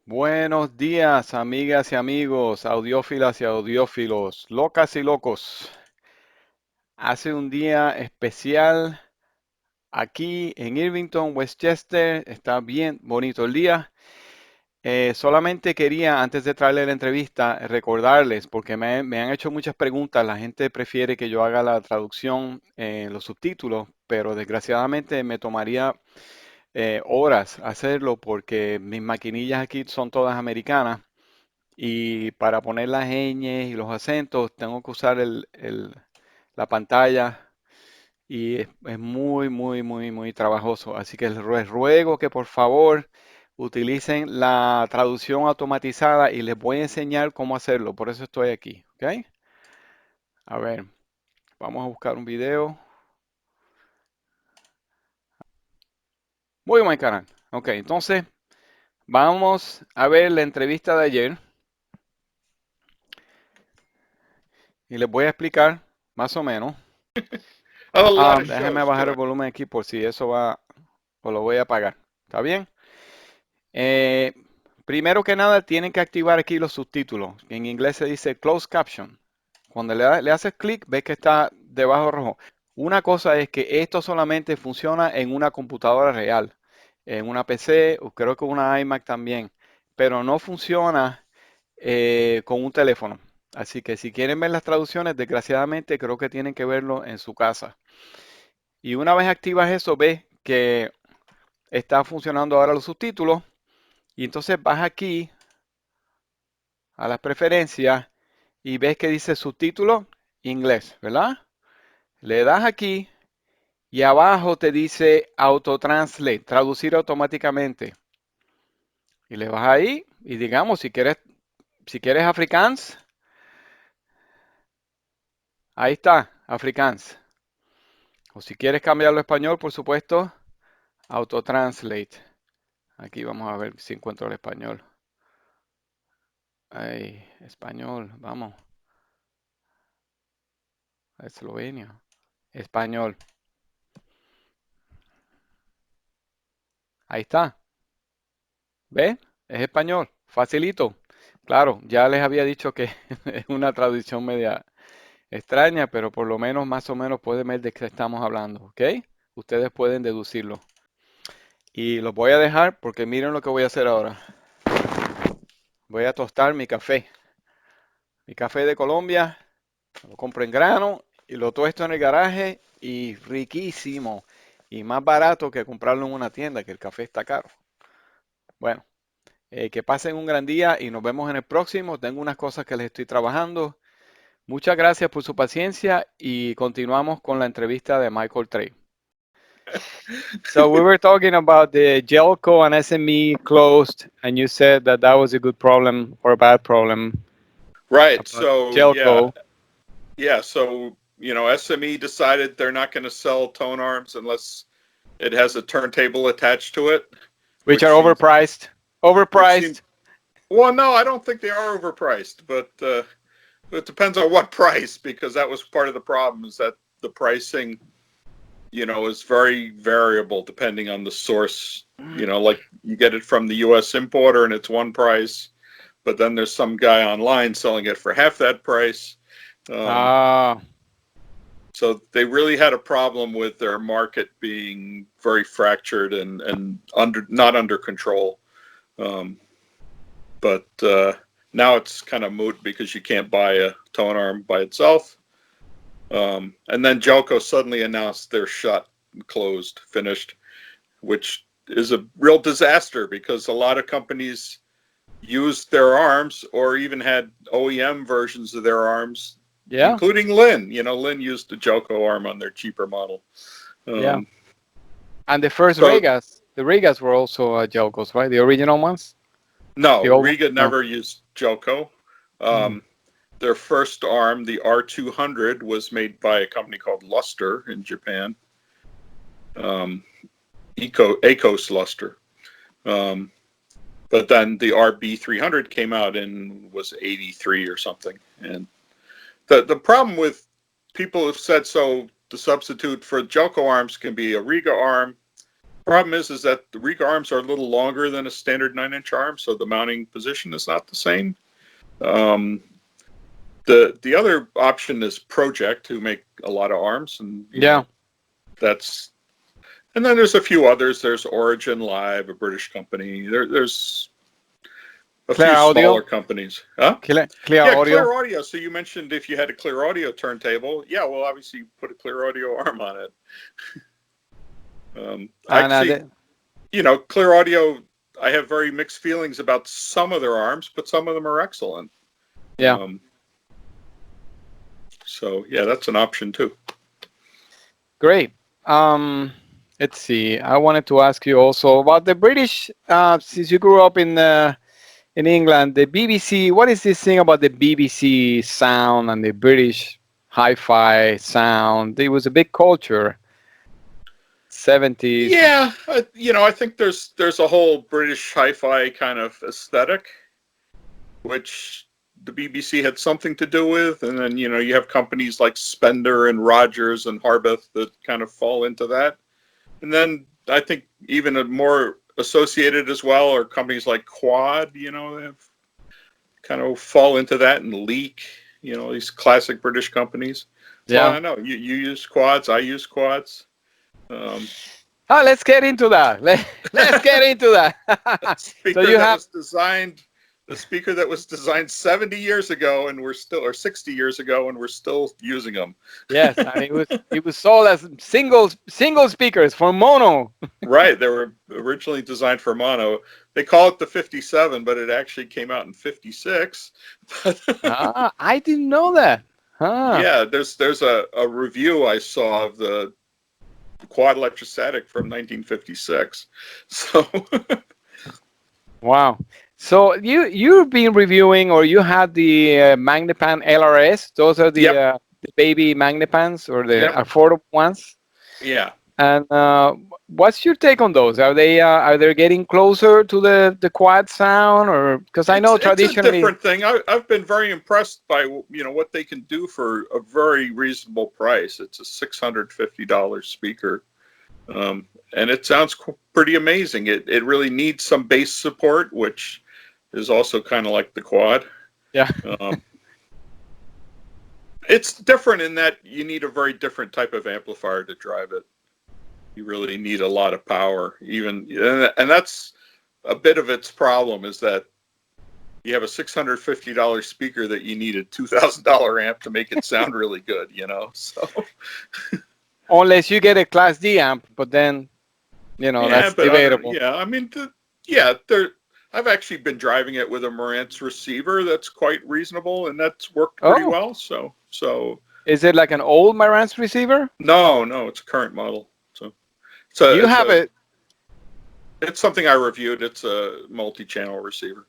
Buenos días, amigas y amigos, audiófilas y audiófilos, locas y locos. Hace un día especial aquí en Irvington, Westchester. Está bien bonito el día. Solamente quería, antes de traerle la entrevista, recordarles, porque me han hecho muchas preguntas. La gente prefiere que yo haga la traducción en los subtítulos, pero desgraciadamente me tomaría horas hacerlo porque mis maquinillas aquí son todas americanas. Y para poner las ñes y los acentos tengo que usar la pantalla y es muy, muy, muy, muy trabajoso. Así que les ruego que por favor utilicen la traducción automatizada y les voy a enseñar cómo hacerlo. Por eso estoy aquí, ¿ok? A ver, vamos a buscar un video. Muy buen canal. Ok, entonces vamos a ver la entrevista de ayer y les voy a explicar más o menos. Oh, a lot of Déjenme shows bajar el to it. volumen aquí por si eso va o lo voy a apagar. ¿Está bien? Eh, Primero que nada, tienen que activar aquí los subtítulos. En inglés se dice closed caption. Cuando le haces clic, ves que está debajo rojo. Una cosa es que esto solamente funciona en una computadora real, en una PC, o creo que una iMac también, pero no funciona con un teléfono. Así que si quieren ver las traducciones, desgraciadamente creo que tienen que verlo en su casa. Y una vez activas eso, ves que está funcionando ahora los subtítulos. Y entonces vas aquí a las preferencias y ves que dice subtítulo inglés, ¿verdad? Le das aquí y abajo te dice autotranslate, traducir automáticamente. Y le vas ahí y digamos, si quieres afrikaans, ahí está, afrikaans. O si quieres cambiarlo a español, por supuesto, autotranslate. Aquí vamos a ver si encuentro el español. Ay, español, vamos, a Eslovenia. Español. Ahí está. ¿Ve? Es español. Facilito. Claro, ya les había dicho que es una traducción media extraña, pero por lo menos más o menos pueden ver de qué estamos hablando, ¿ok? Ustedes pueden deducirlo. Y los voy a dejar porque miren lo que voy a hacer ahora. Voy a tostar mi café. Mi café de Colombia, lo compro en grano y lo tuesto en el garaje y riquísimo. Y más barato que comprarlo en una tienda, que el café está caro. Bueno. Que pasen un gran día y nos vemos en el próximo. Tengo unas cosas que les estoy trabajando. Muchas gracias por su paciencia y continuamos con la entrevista de Michael Trei. So we were talking about the Gelco and SME closed, and you said that that was a good problem or a bad problem Right. about So yeah, Gelco, yeah. So SME decided they're not going to sell tone arms unless it has a turntable attached to it, which are which seems overpriced. which seems. Overpriced. Well, no, I don't think they are overpriced, but it depends on what price, because that was part of the problem, is that the pricing, is very variable depending on the source. Like you get it from the U.S. importer and it's one price, but then there's some guy online selling it for half that price. Um, Ah, so they really had a problem with their market being very fractured and not under control. Um, but now it's kind of moot because you can't buy a tone arm by itself. And then Jelco suddenly announced they're shut, closed, finished, which is a real disaster because a lot of companies used their arms or even had OEM versions of their arms, yeah, including Lin. Lin used the Jelco arm on their cheaper model. yeah. Um, And the first so Regas were also Gelcos, right? The original ones. The no, old ones? Rega No. never used Jelco. Mm. Um, their first arm, the R200, was made by a company called Luster in Japan. Um, Ecos Luster. Um, but then the RB300 came out and was 83 or something. And the problem with people have said, so the substitute for Jelco arms can be a Rega arm. Problem is that the Rega arms are a little longer than a standard 9-inch arm, so the mounting position is not the same. The other option is Project, who make a lot of arms, and Yeah. and then there's a few others. There's Origin Live, a British company. There's a Clear few audio. smaller companies. Huh? Clear Yeah, audio. Clear Audio. So you mentioned if you had a Clear Audio turntable. Yeah, well, obviously you put a Clear Audio arm on it. And Actually, Clear Audio, I have very mixed feelings about some of their arms, but some of them are excellent. yeah. So yeah, that's an option too. Great. Let's see. I wanted to ask you also about the British. Since you grew up in England, the BBC. What is this thing about the BBC sound and the British hi-fi sound? It was a big culture. 70s. Yeah, I think there's a whole British hi-fi kind of aesthetic, which the BBC had something to do with, and then you have companies like Spender and Rogers and Harbeth that kind of fall into that, and then I think even more associated as well are companies like Quad. They have kind of fall into that, and Leak. These classic British companies. So Yeah. I know you use Quads, I use Quads. Let's get into that. Let's get into that. The speaker that was designed 70 years ago, and or 60 years ago, and we're still using them. Yes, and it was sold as single speakers for mono. Right, they were originally designed for mono. They call it the 57, but it actually came out in 56. I didn't know that. Yeah, there's a review I saw of the Quad electrostatic from 1956. So wow. So you've been reviewing, or you had the Magnepan LRS. Those are the baby Magnepans, or the affordable ones. Yeah. And what's your take on those? Are they getting closer to the Quad sound, or because I know traditionally it's a different thing. I've been very impressed by what they can do for a very reasonable price. It's a $650 speaker, and it sounds pretty amazing. It really needs some bass support, which is also kind of like the Quad. Yeah. It's different in that you need a very different type of amplifier to drive it. You really need a lot of power, and that's a bit of its problem, is that you have a $650 speaker that you need a $2,000 amp to make it sound really good, so. Unless you get a Class D amp, but then, that's debatable. I've actually been driving it with a Marantz receiver that's quite reasonable, and that's worked pretty well. So. Is it like an old Marantz receiver? No, it's a current model. So you have it. It's something I reviewed. It's a multi-channel receiver.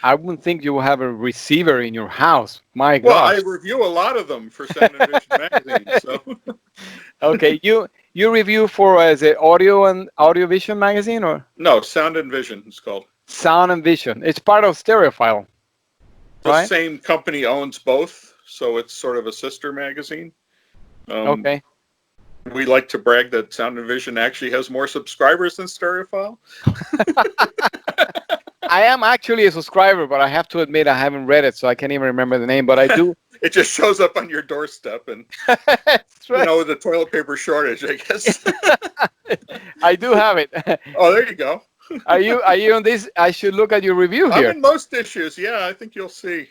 I wouldn't think you will have a receiver in your house. My God. Well, I review a lot of them for Sound and Vision magazine. So. Okay, you review for is it Audio and Audiovision magazine, or? No, Sound and Vision it's called. Sound and Vision. It's part of Stereophile. The same company owns both, so it's sort of a sister magazine. Okay. We like to brag that Sound and Vision actually has more subscribers than Stereophile. I am actually a subscriber, but I have to admit I haven't read it, so I can't even remember the name, but I do. It just shows up on your doorstep, and that's right. The toilet paper shortage, I guess. I do have it. Oh, there you go. Are you on this? I should look at your review here. I'm in most issues. Yeah, I think you'll see.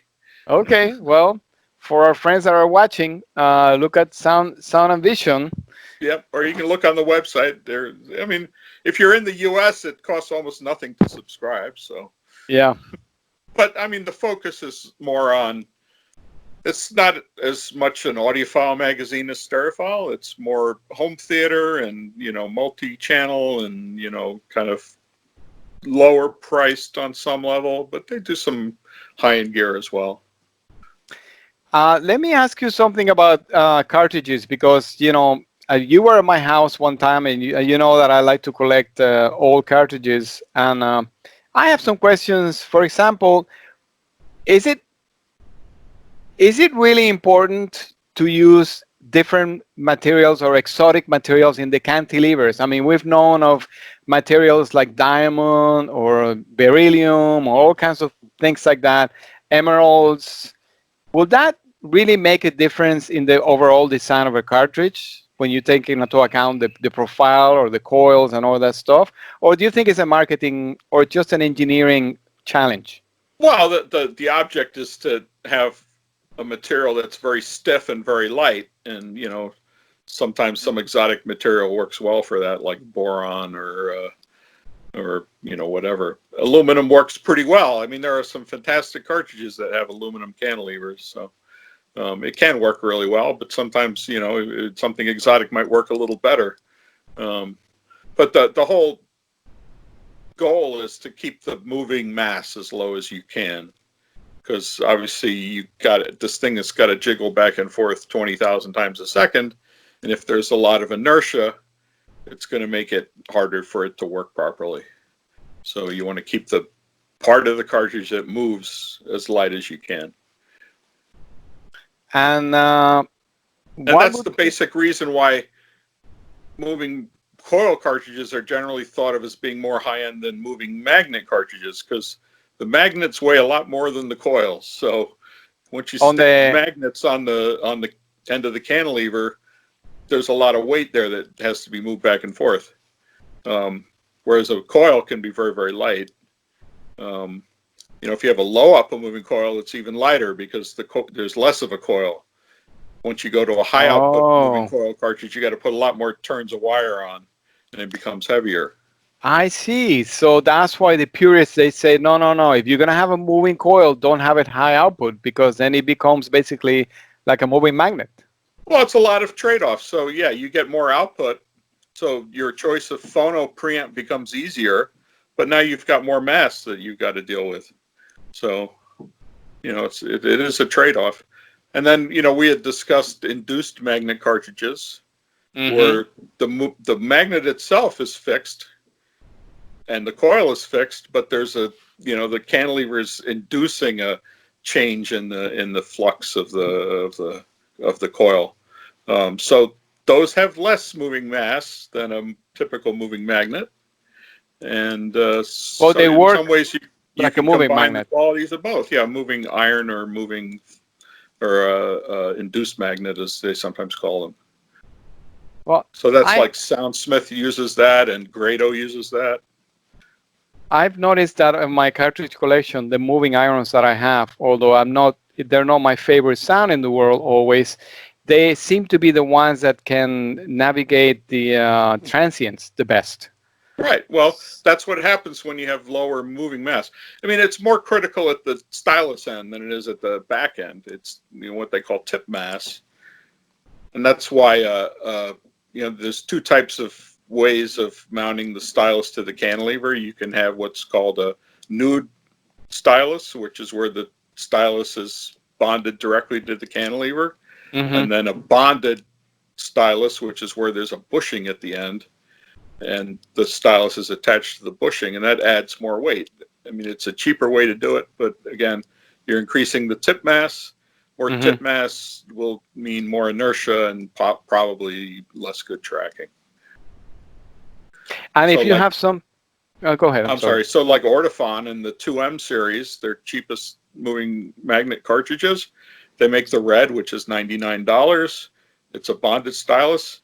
Okay, well, for our friends that are watching, look at Sound and Vision. Yep, or you can look on the website. If you're in the U.S., it costs almost nothing to subscribe. So yeah, but the focus is more on. It's not as much an audiophile magazine as Stereophile. It's more home theater and multi-channel and kind of lower priced on some level, but they do some high-end gear as well. Let me ask you something about cartridges, because you were at my house one time, and you know that I like to collect old cartridges, and I have some questions. For example, is it really important to use different materials or exotic materials in the cantilevers? I mean, we've known of materials like diamond or beryllium or all kinds of things like that, emeralds. Will that really make a difference in the overall design of a cartridge when you take into account the profile or the coils and all that stuff? Or do you think it's a marketing or just an engineering challenge? Well, the object is to have a material that's very stiff and very light, and sometimes some exotic material works well for that, like boron or whatever. Aluminum works pretty well. I mean, there are some fantastic cartridges that have aluminum cantilevers, so it can work really well. But sometimes something exotic might work a little better. But the whole goal is to keep the moving mass as low as you can, because obviously you got this thing that's got to jiggle back and forth 20,000 times a second, and if there's a lot of inertia, it's going to make it harder for it to work properly. So you want to keep the part of the cartridge that moves as light as you can. And that's the basic reason why moving coil cartridges are generally thought of as being more high-end than moving magnet cartridges, because the magnets weigh a lot more than the coils. So once you stick magnets on the end of the cantilever, there's a lot of weight there that has to be moved back and forth. Whereas a coil can be very, very light. If you have a low output moving coil, it's even lighter because there's less of a coil. Once you go to a high output moving coil cartridge, you got to put a lot more turns of wire on, and it becomes heavier. I see. So that's why the purists, they say, no. If you're going to have a moving coil, don't have it high output, because then it becomes basically like a moving magnet. Well, it's a lot of trade-offs. So yeah, you get more output. So your choice of phono preamp becomes easier, but now you've got more mass that you've got to deal with. So, it is a trade-off. And then, we had discussed induced magnet cartridges, where the magnet itself is fixed and the coil is fixed, but there's the cantilever is inducing a change in the flux of the coil. So those have less moving mass than a typical moving magnet, and so they work in some ways you like can a moving combine magnet. the qualities of both. Yeah, moving iron or moving or induced magnet, as they sometimes call them. Well, so that's like Soundsmith uses that, and Grado uses that. I've noticed that in my cartridge collection, the moving irons that I have, although they're not my favorite sound in the world always, they seem to be the ones that can navigate the transients the best. Right. Well, that's what happens when you have lower moving mass. I mean, it's more critical at the stylus end than it is at the back end. It's what they call tip mass, and that's why there's two types of ways of mounting the stylus to the cantilever. You can have what's called a nude stylus, which is where the stylus is bonded directly to the cantilever, and then a bonded stylus, which is where there's a bushing at the end, and the stylus is attached to the bushing, and that adds more weight. I mean, it's a cheaper way to do it, but again, you're increasing the tip mass. More tip mass will mean more inertia and probably less good tracking. And if you have some, go ahead. I'm sorry. So like Ortofon and the 2M series, their cheapest moving magnet cartridges, they make the red, which is $99. It's a bonded stylus.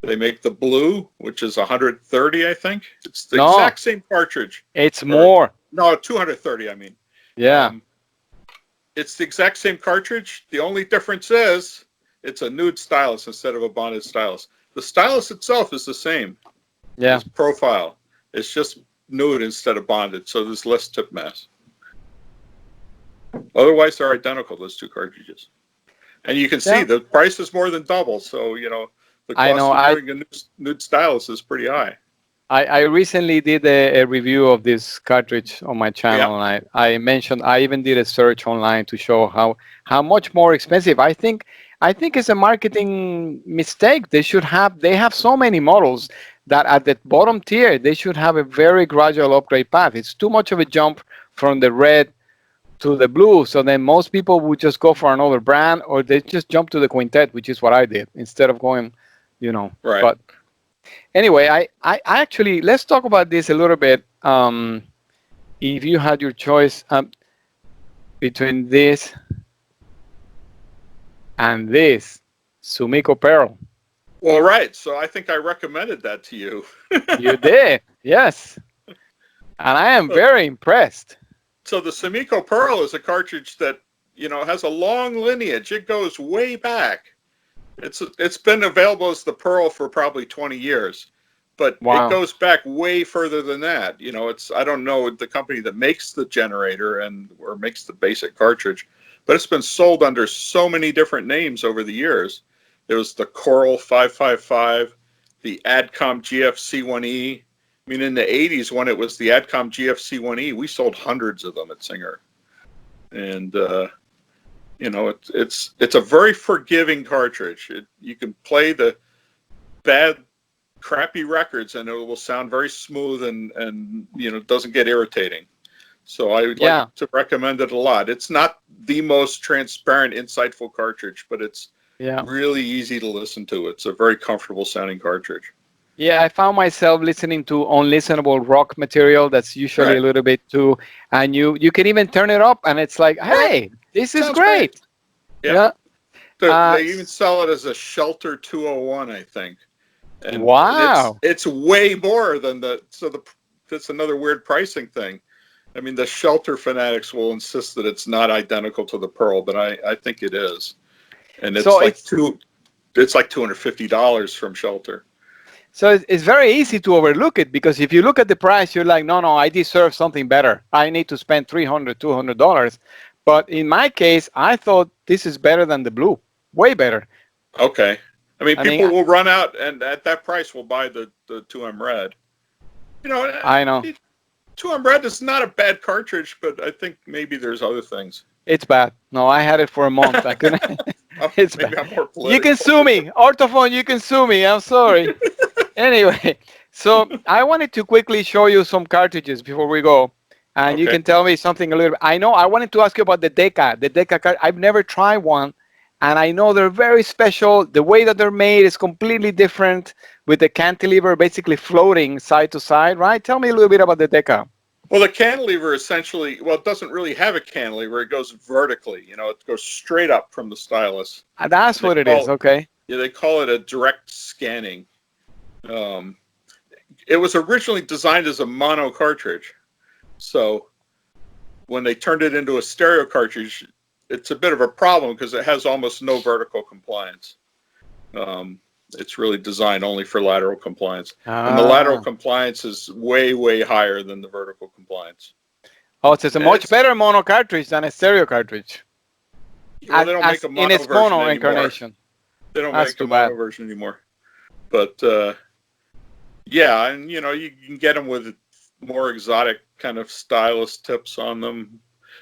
They make the blue, which is $130, I think. It's the exact same cartridge. It's more. No, $230, I mean. Yeah. It's the exact same cartridge. The only difference is it's a nude stylus instead of a bonded stylus. The stylus itself is the same. Yeah. Its profile. It's just nude instead of bonded, so there's less tip mass. Otherwise, they're identical, those two cartridges. And you can see the price is more than double, so, the cost of doing a nude stylus is pretty high. I recently did a review of this cartridge on my channel, and I even did a search online to show how much more expensive. I think it's a marketing mistake. They have so many models that at the bottom tier they should have a very gradual upgrade path. It's too much of a jump from the red to the blue. So then most people would just go for another brand, or they just jump to the quintet, which is what I did instead of going, you know. Right. But anyway, I actually, let's talk about this a little bit. If you had your choice between this and this, Sumiko Pearl. Well, right. So I think I recommended that to you. You did, yes. And I am very impressed. So the Sumiko Pearl is a cartridge that, has a long lineage. It goes way back. It's been available as the Pearl for probably 20 years, but it Wow. goes back way further than that. I don't know the company that makes the generator or makes the basic cartridge, but it's been sold under so many different names over the years. There was the Coral 555, the Adcom GFC1E. I mean, in the 80s, when it was the Adcom GFC1E, we sold hundreds of them at Singer. And, it's a very forgiving cartridge. You can play the bad, crappy records, and it will sound very smooth and doesn't get irritating. So I would like to recommend it a lot. It's not the most transparent, insightful cartridge, but it's really easy to listen to. It's a very comfortable sounding cartridge. Yeah, I found myself listening to unlistenable rock material that's usually a little bit too, and you can even turn it up, and it's like, hey, this is great. Yeah. They even sell it as a Shelter 201, I think. And wow. It's way more than that's another weird pricing thing. I mean, the Shelter fanatics will insist that it's not identical to the Pearl, but I think it is. And it's like $250 from Shelter. So it's very easy to overlook it, because if you look at the price, you're like, no, I deserve something better. I need to spend $300, $200. But in my case, I thought this is better than the blue, way better. Okay. I mean, people will run out and at that price will buy the 2M Red. I know. 2M Red is not a bad cartridge, but I think maybe there's other things. It's bad. No, I had it for a month. I couldn't. It's bad. I'm more political. You can sue me. Orthophone, you can sue me. I'm sorry. Anyway, so I wanted to quickly show you some cartridges before we go. And you can tell me something a little bit. I know I wanted to ask you about the Decca. The Decca card. I've never tried one. And I know they're very special. The way that they're made is completely different, with the cantilever basically floating side to side, right? Tell me a little bit about the Decca. Well, the cantilever essentially, it doesn't really have a cantilever. It goes vertically. It goes straight up from the stylus. That's what it is. Okay. Yeah, they call it a direct scanning. It was originally designed as a mono cartridge. So when they turned it into a stereo cartridge, it's a bit of a problem because it has almost no vertical compliance. It's really designed only for lateral compliance. And the lateral compliance is way, way higher than the vertical compliance. Oh, so it's a much better mono cartridge than a stereo cartridge. Well, they don't make a mono in its version mono anymore. incarnation. They don't make a mono version anymore. But, yeah, and, you can get them with more exotic kind of stylus tips on them.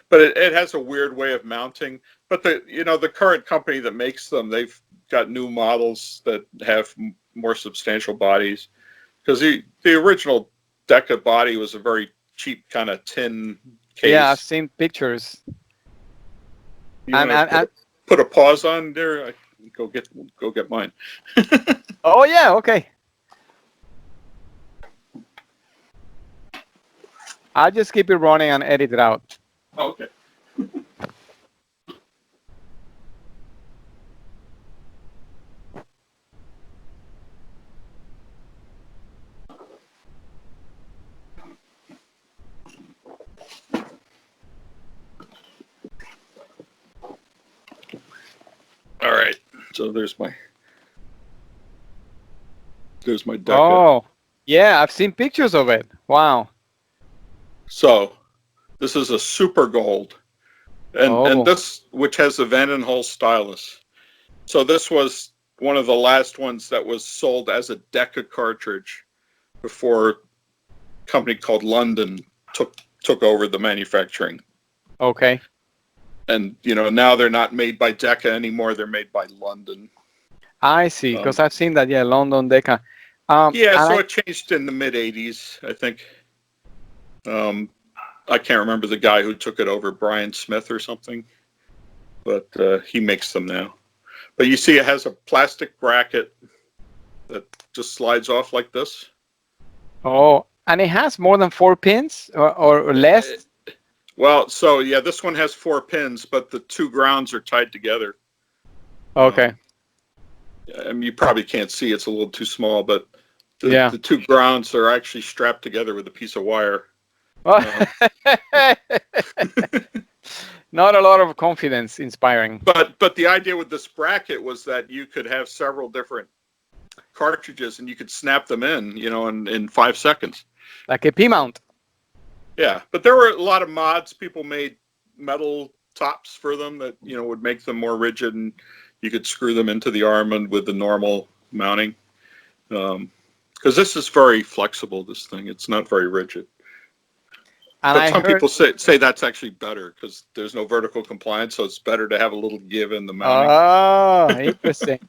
But it has a weird way of mounting. But the current company that makes them, they've got new models that have more substantial bodies. Because the original Decca body was a very cheap kind of tin case. Yeah, I've seen pictures. And put a pause on there. Go get mine. Oh yeah, okay. I'll just keep it running and edit it out. Okay. All right. So there's my Decca. Oh, yeah, I've seen pictures of it. Wow. So this is a super gold. And this, which has the Van den Hul stylus. So this was one of the last ones that was sold as a Decca cartridge before a company called London took over the manufacturing. Okay. And, now they're not made by Decca anymore. They're made by London. I see, because I've seen that, London Decca. It changed in the mid-'80s, I think. I can't remember the guy who took it over, Brian Smith or something, but he makes them now. But you see, it has a plastic bracket that just slides off like this. Oh, and it has more than 4 pins or less? Well, so yeah, this one has 4 pins, but the 2 grounds are tied together. Okay. I mean, you probably can't see, it's a little too small, but Yeah. the 2 grounds are actually strapped together with a piece of wire. Not a lot of confidence inspiring. But the idea with this bracket was that you could have several different cartridges and you could snap them in, in 5 seconds. Like a P-mount. Yeah, but there were a lot of mods. People made metal tops for them that, would make them more rigid, and you could screw them into the arm and with the normal mounting. Because this is very flexible, this thing. It's not very rigid. And but some people say that's actually better because there's no vertical compliance, so it's better to have a little give in the mounting. Oh, interesting.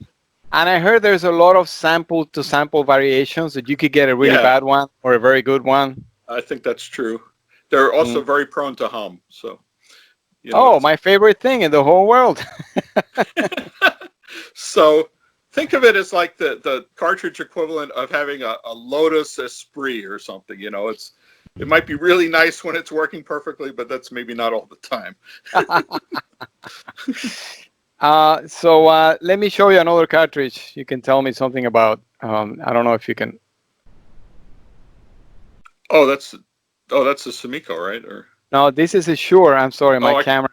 And I heard there's a lot of sample-to-sample variations, that you could get a really bad one or a very good one. I think that's true. They're also very prone to hum. So. My favorite thing in the whole world. So think of it as like the cartridge equivalent of having a Lotus Esprit or something. It might be really nice when it's working perfectly, but that's maybe not all the time. So let me show you another cartridge. You can tell me something about. I don't know if you can. Oh, that's a Sumiko, right? Or no, this is a Shure. I'm sorry, my camera.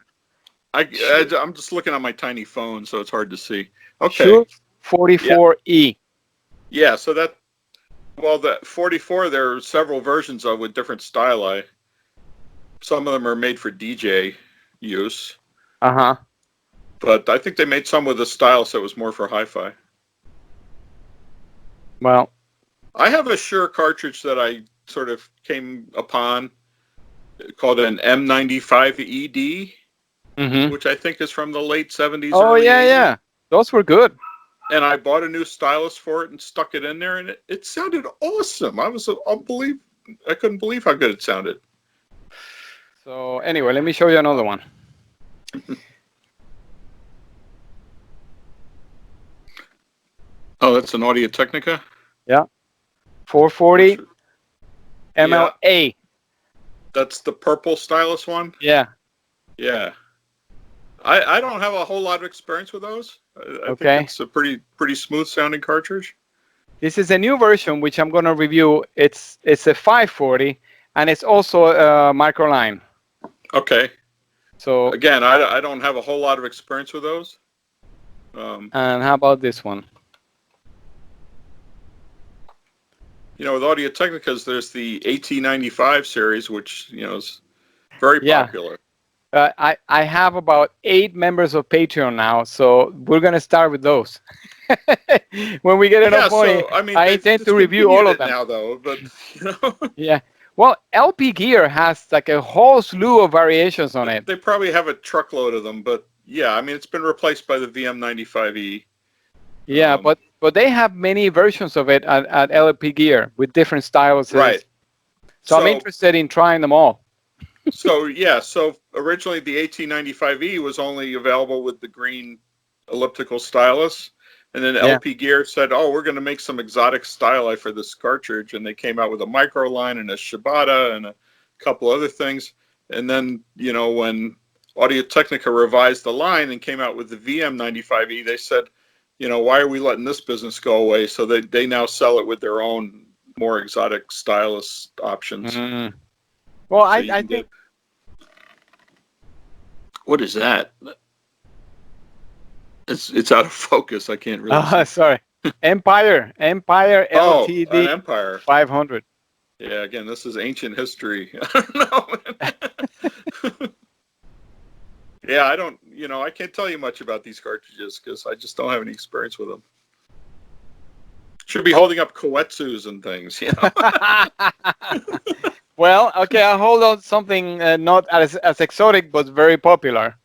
I'm just looking on my tiny phone, so it's hard to see. Okay. Shure 44E. Yeah, so the 44, there are several versions of with different styli. Some of them are made for DJ use. Uh-huh. But I think they made some with a stylus that was more for hi-fi. Well, I have a Shure cartridge that I sort of came upon called an M95ED, which I think is from the late 70s. Oh, yeah, 80s. yeah. Those were good. And I bought a new stylus for it and stuck it in there, and it sounded awesome. I couldn't believe how good it sounded. So anyway, let me show you another one. Oh, that's an Audio Technica? Yeah. 440 MLA. That's the purple stylus one? Yeah. Yeah. I don't have a whole lot of experience with those. I think it's a pretty smooth sounding cartridge. This is a new version which I'm going to review. It's a 540, and it's also a microline. Okay. So again, I don't have a whole lot of experience with those. And how about this one? With Audio Technicas, there's the AT95 series, which is very popular. I have about 8 members of Patreon now, so we're going to start with those. When we get enough money, so, I intend to review all of them. Now, though, but Yeah. Well, LP Gear has like a whole slew of variations on it. They probably have a truckload of them, but yeah, I mean, it's been replaced by the VM95E. Yeah, but they have many versions of it at LP Gear with different styles. Right. So I'm interested in trying them all. So originally the AT95E was only available with the green elliptical stylus, and then LP Gear said, "Oh, we're going to make some exotic styli for this cartridge," and they came out with a micro line and a Shibata and a couple other things. And then when Audio Technica revised the line and came out with the VM95E, they said, why are we letting this business go away? So they now sell it with their own more exotic stylus options. Mm. Well, I think. What is that? It's out of focus. I can't really. Oh, sorry. Empire LTD. An Empire 500. Yeah, again, this is ancient history. I don't know. Yeah, I don't. I can't tell you much about these cartridges because I just don't have any experience with them. Should be holding up Koetsus and things. Well, okay, I'll hold on something not as exotic, but very popular.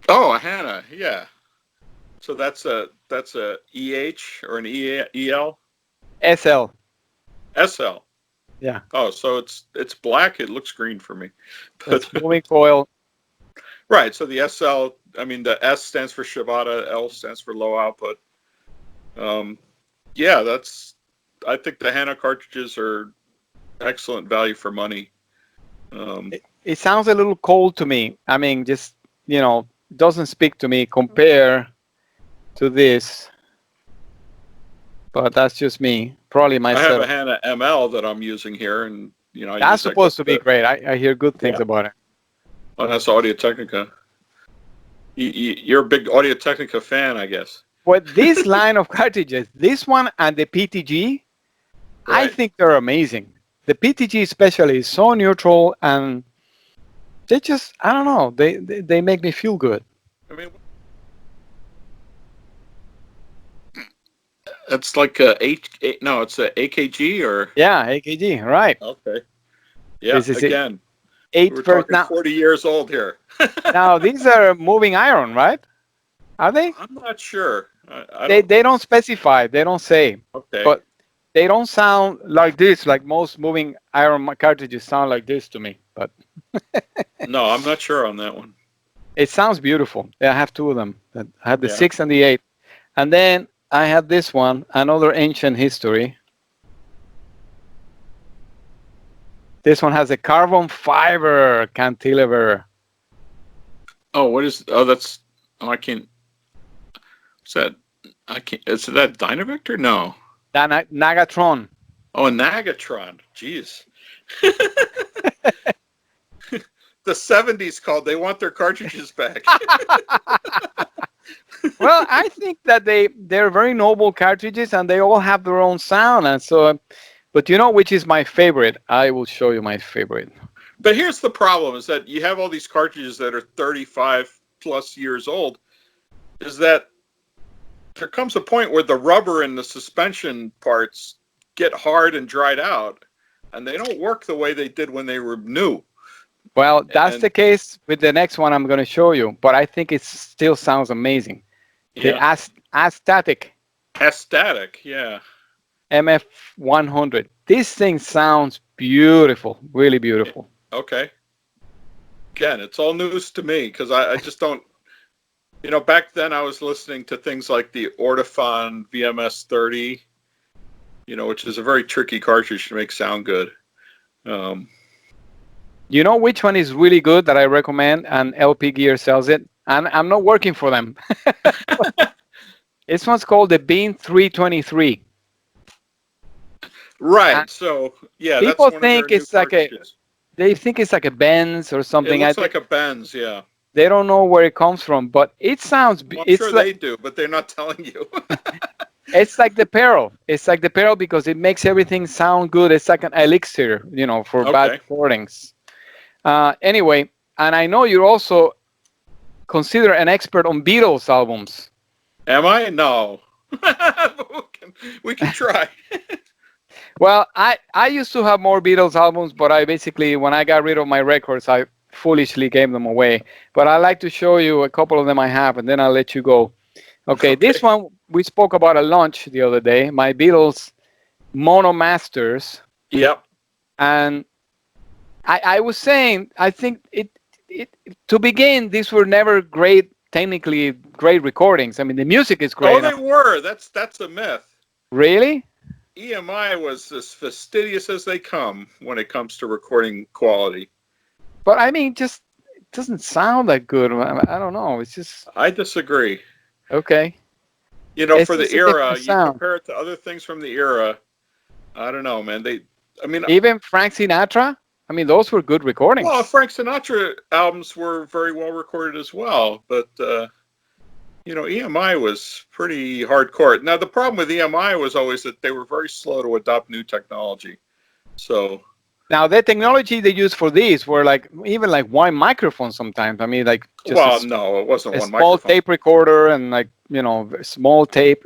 Oh, a Hana, yeah. So that's a EH or an EL? SL. SL. Yeah. Oh, so it's black. It looks green for me. That's moving coil. Right. So the SL, I mean, the S stands for Shibata, L stands for low output. Yeah, I think the HANA cartridges are excellent value for money. It sounds a little cold to me. I mean, just, doesn't speak to me compare to this. But that's just me. Probably my I have a setup. HANA ML that I'm using here, and I That's use that. supposed to be great. I hear good things about it. Oh, that's Audio Technica. You're a big Audio Technica fan, I guess. But this line of cartridges, this one and the PTG, I Right. think they're amazing. The PTG especially is so neutral, and they just, I don't know, they make me feel good. I mean, it's like it's a AKG or Yeah, AKG, right. okay. Yeah, This is it. again, 8 we're first talking now. 40 years old here. Now these are moving iron, right? Are they? I'm not sure. They don't specify. They don't say. Okay. But they don't sound like this. Like most moving iron cartridges sound like this to me. But No, I'm not sure on that one. it sounds beautiful. Yeah, I have two of them. I have the Yeah. 6 and the 8, and then I have this one, another ancient history. This one has a carbon fiber cantilever. Oh, what is? Oh, that's. Oh, I can't. What's that? I can't. Is that Dynavector? No. Nagatron. Oh, a Nagatron. Jeez. The 70s called. They want their cartridges back. Well, I think that they're very noble cartridges, and they all have their own sound. And so, but which is my favorite? I will show you my favorite. But here's the problem: is that you have all these cartridges that are 35 plus years old. Is that there comes a point where the rubber and the suspension parts get hard and dried out, and they don't work the way they did when they were new. Well, that's the case with the next one I'm going to show you, but I think it still sounds amazing. The Astatic. Astatic, yeah. MF100. This thing sounds beautiful, really beautiful. Okay. Again, it's all news to me because I just don't. Back then I was listening to things like the Ortofon VMS 30, which is a very tricky cartridge to make sound good. You know which one is really good that I recommend, and LP Gear sells it, and I'm not working for them. This one's called the Bean 323. Right. And so yeah, people that's one think of their it's new like cartridges. they think it's like a Benz or something. It looks like a Benz, yeah. They don't know where it comes from, but it sounds. Well, I'm sure they do, but they're not telling you. It's like the Peril. It's like the Peril because it makes everything sound good. It's like an elixir, for bad recordings. Anyway, and I know you're also considered an expert on Beatles albums. Am I? No. we can try. Well, I used to have more Beatles albums, but I basically, when I got rid of my records, I foolishly gave them away. But I'd like to show you a couple of them I have, and then I'll let you go. Okay, this one we spoke about at lunch the other day, my Beatles Mono Masters. Yep. And I was saying, I think to begin, these were never technically great recordings. I mean, the music is great. Oh, they were. That's a myth. Really? EMI was as fastidious as they come when it comes to recording quality. But I mean, it doesn't sound that good. I don't know. It's just. I disagree. Okay. For the era, you compare it to other things from the era. I don't know, man. Even Frank Sinatra. I mean, those were good recordings. Well, Frank Sinatra albums were very well recorded as well, but EMI was pretty hardcore. Now, the problem with EMI was always that they were very slow to adopt new technology. So. Now, the technology they used for these were even one microphone sometimes. I mean, just no, it wasn't one microphone. A small tape recorder and small tape,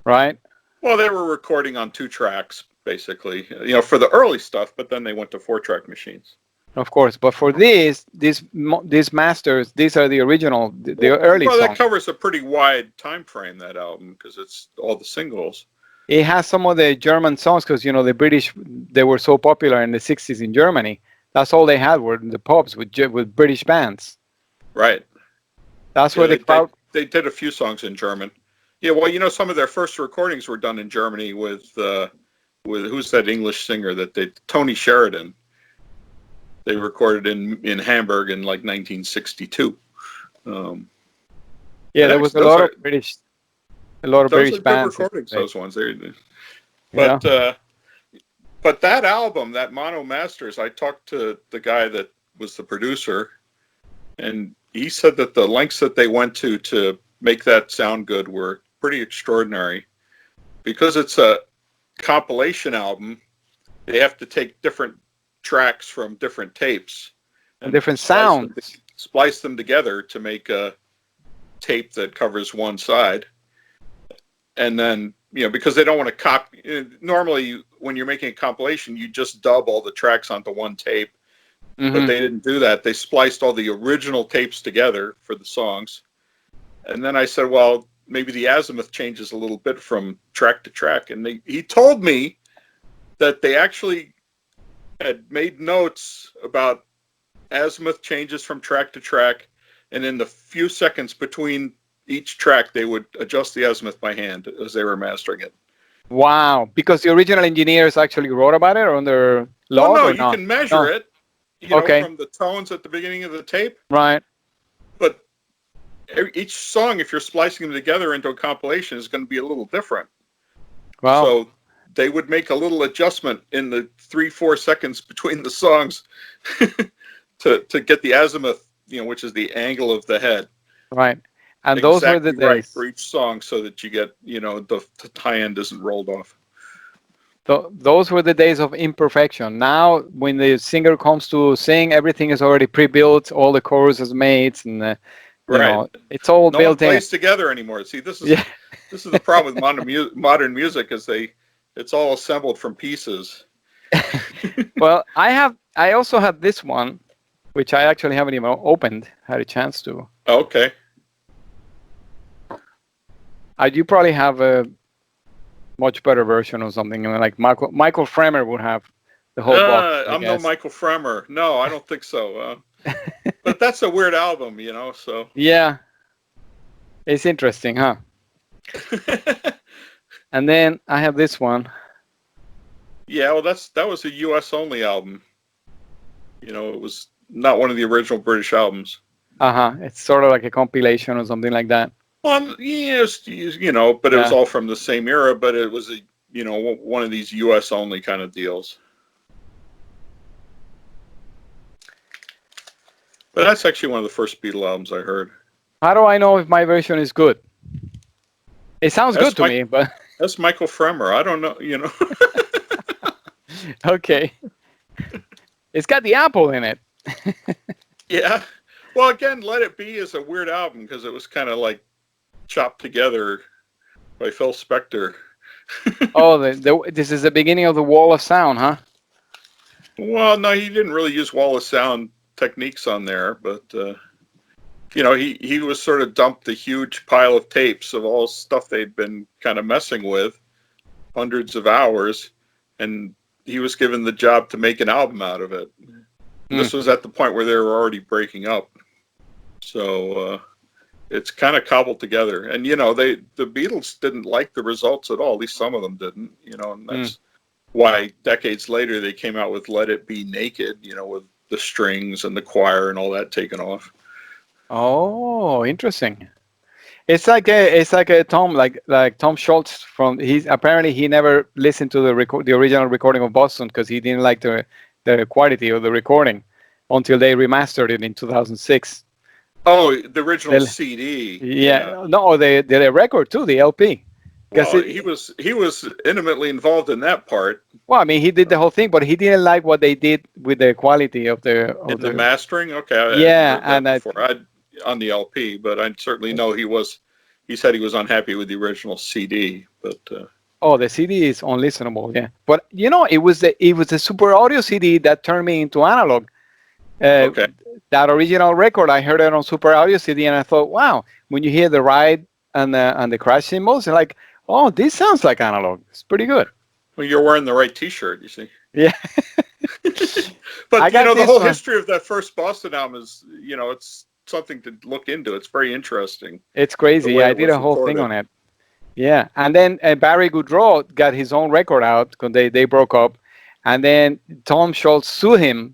right? Well, they were recording on 2 tracks, basically, for the early stuff, but then they went to 4-track machines. Of course, but for these masters, these are the original, the early songs. That covers a pretty wide time frame, that album, because it's all the singles. It has some of the German songs because the British, they were so popular in the '60s in Germany. That's all they had were the pubs with British bands. Right. That's Yeah, where the crowd. they did a few songs in German. Yeah, well, some of their first recordings were done in Germany with who's that English singer that Tony Sheridan. They recorded in Hamburg in like 1962. Yeah, there was Those are a lot of British good bands. recordings. Those ones, Yeah. but that album, that Mono Masters, I talked to the guy that was the producer, and he said that the lengths that they went to make that sound good were pretty extraordinary. Because it's a compilation album, they have to take different tracks from different tapes And different sounds. splice them together to make a tape that covers one side. And then, because they don't want to copy. Normally, when you're making a compilation, you just dub all the tracks onto one tape. But they didn't do that. They spliced all the original tapes together for the songs. And then I said, well, maybe the azimuth changes a little bit from track to track. And he told me that they actually had made notes about azimuth changes from track to track. And in the few seconds between each track, they would adjust the azimuth by hand as they were mastering it. Wow. Because the original engineers actually wrote about it on their log No, or you not? can measure it, Okay. from the tones at the beginning of the tape. Right. But each song, if you're splicing them together into a compilation, is going to be a little different. Wow. So they would make a little adjustment in the 3-4 seconds between the songs to get the azimuth, which is the angle of the head. Right. And exactly those were the days. Right for each song, so that you get, the tie end isn't rolled off. Those were the days of imperfection. Now, when the singer comes to sing, everything is already pre-built. All the chorus is made, and it's all no built one plays in. together anymore. See, this is the problem with modern music is it's all assembled from pieces. Well, I also have this one, which I actually haven't even opened, had a chance to. Okay. You probably have a much better version or something, like Michael Fremer would have the whole box. I'm no Michael Fremer. No, I don't think so. But that's a weird album, so. Yeah. It's interesting, huh? And then I have this one. Yeah, well, that was a U.S. only album. It was not one of the original British albums. It's sort of like a compilation or something like that. Well, yes, but it was all from the same era. But it was one of these U.S. only kind of deals. But that's actually one of the first Beatle albums I heard. How do I know if my version is good? It sounds good to me, but that's Michael Fremer. I don't know. Okay. It's got the apple in it. Yeah. Well, again, Let It Be is a weird album because it was kind of like chopped together by Phil Spector. Oh, this is the beginning of the Wall of Sound, huh? Well, no, he didn't really use Wall of Sound techniques on there, but he was sort of dumped a huge pile of tapes of all stuff they'd been kind of messing with, hundreds of hours, and he was given the job to make an album out of it. This was at the point where they were already breaking up, so it's kind of cobbled together. And the Beatles didn't like the results at all. At least some of them didn't. And that's why decades later they came out with Let It Be Naked. With the strings and the choir and all that taken off. Oh, interesting. It's like a Tom like Tom Schultz he never listened to the original recording of Boston because he didn't like the quality of the recording until they remastered it in 2006. Oh, the original CD. Yeah. No, the record too, the LP. Well, he was intimately involved in that part. Well, I mean, he did the whole thing, but he didn't like what they did with the quality of the mastering. Okay. Yeah, and on the LP, but I certainly know he said he was unhappy with the original CD, but the CD is unlistenable, yeah. But it was the Super Audio CD that turned me into analog. Okay. That original record, I heard it on Super Audio CD, and I thought, wow, when you hear the ride and the crash cymbals, like, Oh, this sounds like analog. It's pretty good. Well, you're wearing the right T-shirt, you see. Yeah. I But got the this whole one. history of that first Boston album is, it's something to look into. It's very interesting It's the crazy. way Yeah, I it did was a whole thing recorded. on it. Yeah, and then Barry Goodrow got his own record out because they broke up, and then Tom Schultz sued him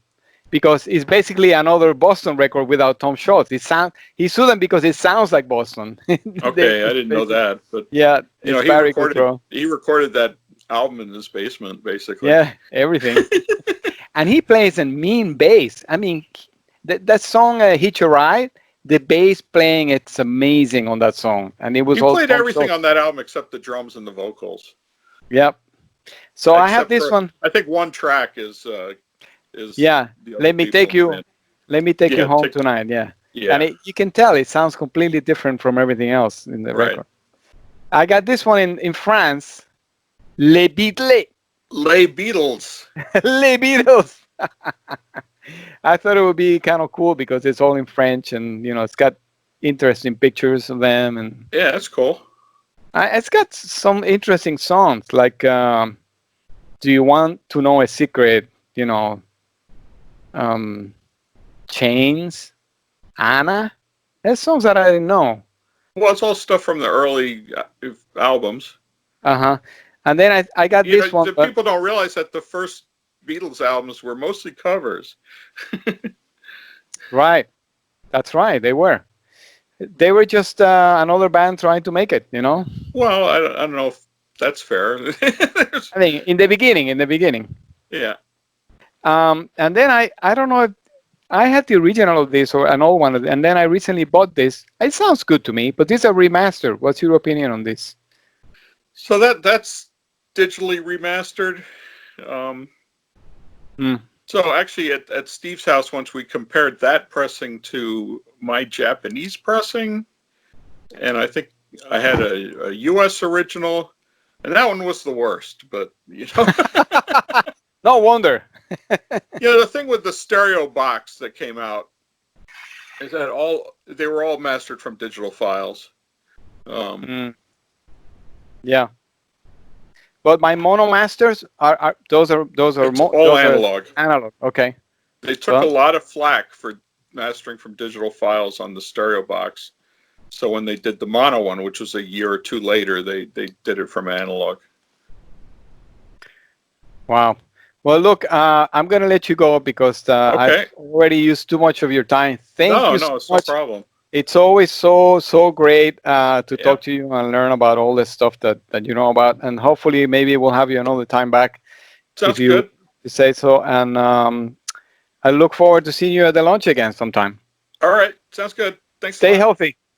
because it's basically another Boston record without Tom Schultz. He sued them because it sounds like Boston. Okay, I didn't know that, but Yeah, it's he Barry recorded Goodrow. that album in his basement, basically. Yeah, everything. And he plays a mean bass. I mean, that song "Hitch a Ride," the bass playing, it's amazing on that song, and it was He all played Tom everything Schultz. on that album except the drums and the vocals. Yep. So I have Except this for, one. I think one track is Yeah, the other let me take people you. in. Let me take you Yeah, home tonight. Yeah, and yeah, you can tell it sounds completely different from everything else in the right. record. I got this one in France. Les Beatles. Les Beatles. Les Beatles. I thought it would be kind of cool because it's all in French, and it's got interesting pictures of them, and Yeah, that's cool. it's got some interesting songs like "Do You Want to Know a Secret?" Um, Chains, Anna. There's songs that I didn't know. Well, it's all stuff from the early albums. And then I got this one, The but people don't realize that the first Beatles albums were mostly covers. right, that's right. They were just another band trying to make it. Well, I don't know if that's fair. I think in the beginning. Yeah. And then I don't know if I had the original of this or an old one, and then I recently bought this. It sounds good to me, but this is a remaster. What's your opinion on this? So that's digitally remastered. So actually, at Steve's house, once we compared that pressing to my Japanese pressing, and I think I had a U.S. original, and that one was the worst. But No wonder. the thing with the stereo box that came out is that they were all mastered from digital files. Yeah. But my mono masters are all analog. Analog. Okay. They took a lot of flack for mastering from digital files on the stereo box. So when they did the mono one, which was a year or two later, they did it from analog. Wow. Well, look, I'm going to let you go because Okay. I've already used too much of your time. Thank you so it's much. no problem. It's always so great to talk to you and learn about all this stuff that you know about. And hopefully, maybe we'll have you another time back. Sounds if you good. say so. And I look forward to seeing you at the launch again sometime. All right. Sounds good. Thanks. Stay healthy.